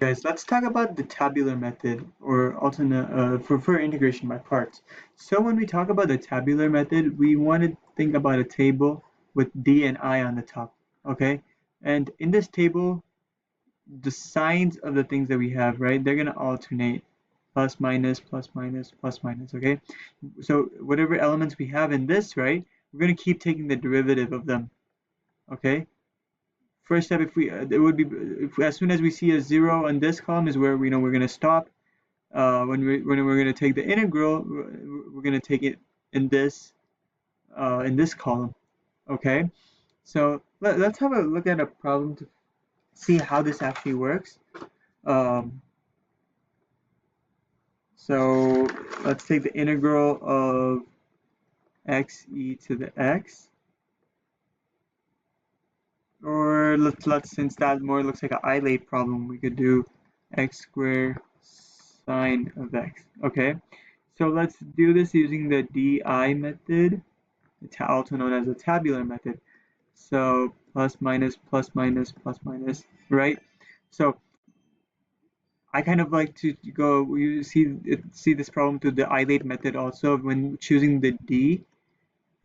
guys, let's talk about the tabular method or alternate for integration by parts. So when we talk about the tabular method, we want to think about a table with D and I on the top, okay? And in this table, the signs of the things that we have, right? They're going to alternate plus minus, plus minus, plus minus, okay? So whatever elements we have in this, right? We're going to keep taking the derivative of them, okay? First step, if we it would be if as soon as we see a 0 on this column is where we know we're going to stop. When we're going to take the integral, we're going to take it in this column. Okay, so let's have a look at a problem to see how this actually works. Um, so let's take the integral of x e to the x. Or let's since that more looks like an isolate problem, we could do x squared sine of x. Okay, so let's do this using the DI method, also known as the tabular method. So plus minus, plus minus, plus minus, right? So I kind of like to go. You see this problem through the isolate method also when choosing the D,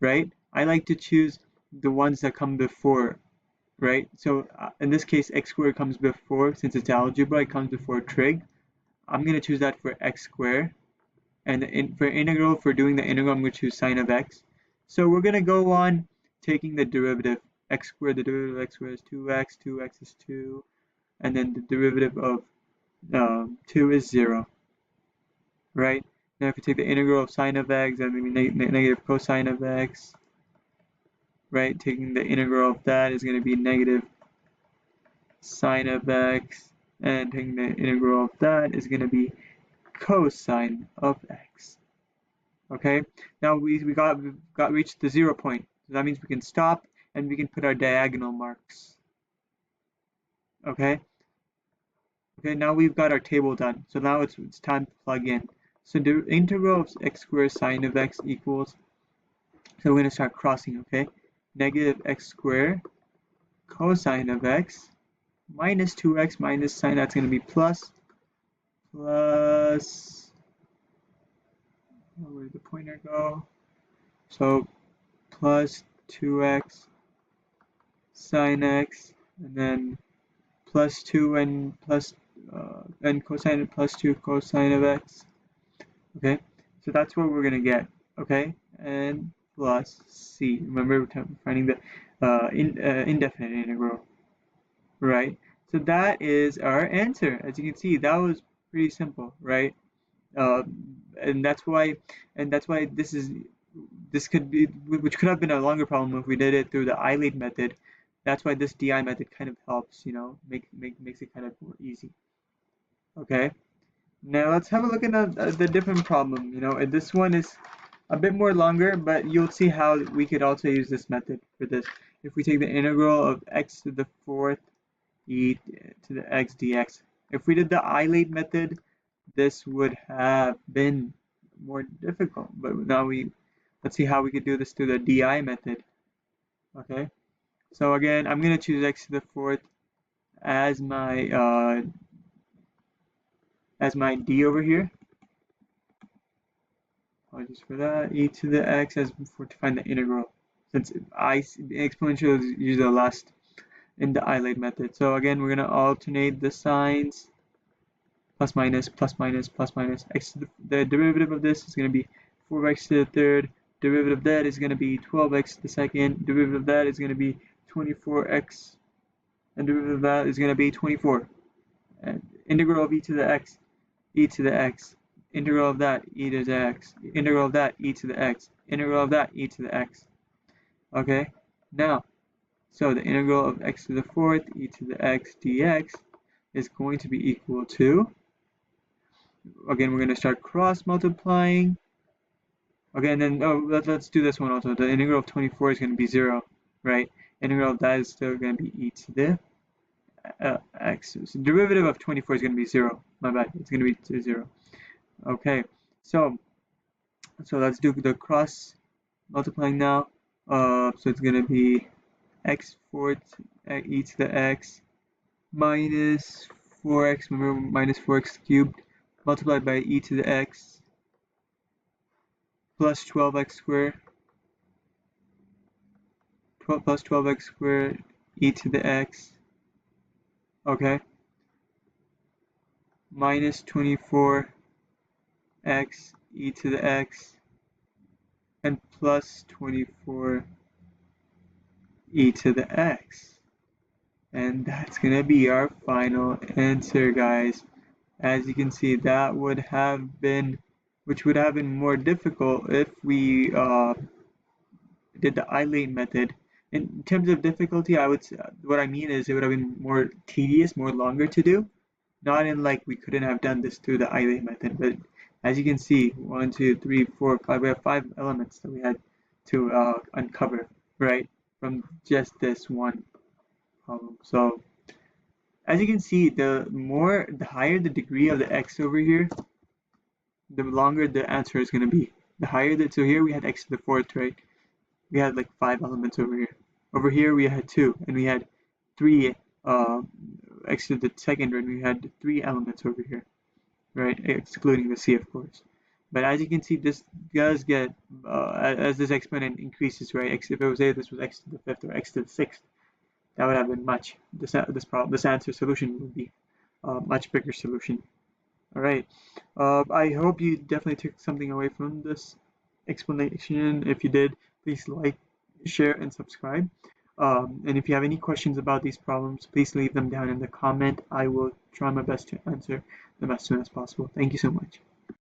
right? I like to choose the ones that come before, right? So in this case, x squared comes before, since it's algebra, it comes before trig. I'm going to choose that for x squared. And for integral, for doing the integral, I'm going to choose sine of x. So we're going to go on taking the derivative. X squared, the derivative of x squared is 2x, 2x is 2, and then the derivative of 2 is 0, right? Now if you take the integral of sine of x, that would be negative cosine of x, right? Taking the integral of that is going to be negative sine of x, and taking the integral of that is going to be cosine of x. Okay, now we got reached the 0 point. So that means we can stop and we can put our diagonal marks. Okay. Okay, now we've got our table done. So now it's time to plug in. So the integral of x squared sine of x equals, so we're going to start crossing, okay? Negative x squared cosine of x minus 2x minus sine, that's going to be plus, where did the pointer go? So plus 2x sine x, and then plus 2 and plus and cosine plus 2 cosine of x. Okay, so that's what we're going to get. Okay, and plus c. Remember, we're finding the indefinite integral, right? So that is our answer. As you can see, that was pretty simple, right? And that's why this could be, which could have been a longer problem if we did it through the isolate method. That's why this DI method kind of helps, makes it kind of more easy. Okay. Now let's have a look at the different problem. And this one is a bit more longer, but you'll see how we could also use this method for this. If we take the integral of x to the fourth e to the x dx. If we did the isolate method, this would have been more difficult. But now let's see how we could do this through the DI method. Okay. So again, I'm gonna choose x to the fourth as my d over here. Apologies for that. E to the x as before to find the integral, since the exponential is usually the last in the isolate method. So again, we're gonna alternate the signs. Plus minus, plus minus, plus minus. X to the derivative of this is gonna be 4x to the third. Derivative of that is gonna be 12x to the second. Derivative of that is gonna be 24x, and derivative of that is gonna be 24. And integral of e to the x, e to the x. Integral of that, e to the x. Integral of that, e to the x. Integral of that, e to the x. Okay, now, so the integral of x to the fourth, e to the x dx is going to be equal to, again, we're going to start cross multiplying. Okay, and then, let's do this one also. The integral of 24 is going to be 0, right? Integral of that is still going to be e to the x. So derivative of 24 is going to be 0. My bad, it's going to be 0. Okay, so let's do the cross multiplying now. So it's going to be x fourth e to the x minus 4x, remember minus 4x cubed, multiplied by e to the x, plus 12x squared, 12 plus 12x squared, e to the x, okay, minus 24x e to the x, and plus 24 e to the x. And that's gonna be our final answer, guys. As you can see, that would have been, which would have been more difficult if we did the isolating method. In terms of difficulty, I would, what I mean is it would have been more tedious, more longer to do. Not in like we couldn't have done this through the isolating method, but as you can see, 1, 2, 3, 4, 5, we have 5 elements that we had to uncover, right, from just this one problem. So as you can see, the higher the degree of the x over here, the longer the answer is going to be. The higher that, so here we had x to the fourth, right? We had like 5 elements over here. Over here we had 2, and we had 3 x to the second, and we had 3 elements over here, right? Excluding the c, of course. But as you can see, this does get, as this exponent increases, right? If it was this was x to the fifth or x to the sixth, that would have been much, this answer solution would be a much bigger solution. All right. I hope you definitely took something away from this explanation. If you did, please like, share, and subscribe. And if you have any questions about these problems, please leave them down in the comment. I will try my best to answer them as soon as possible. Thank you so much.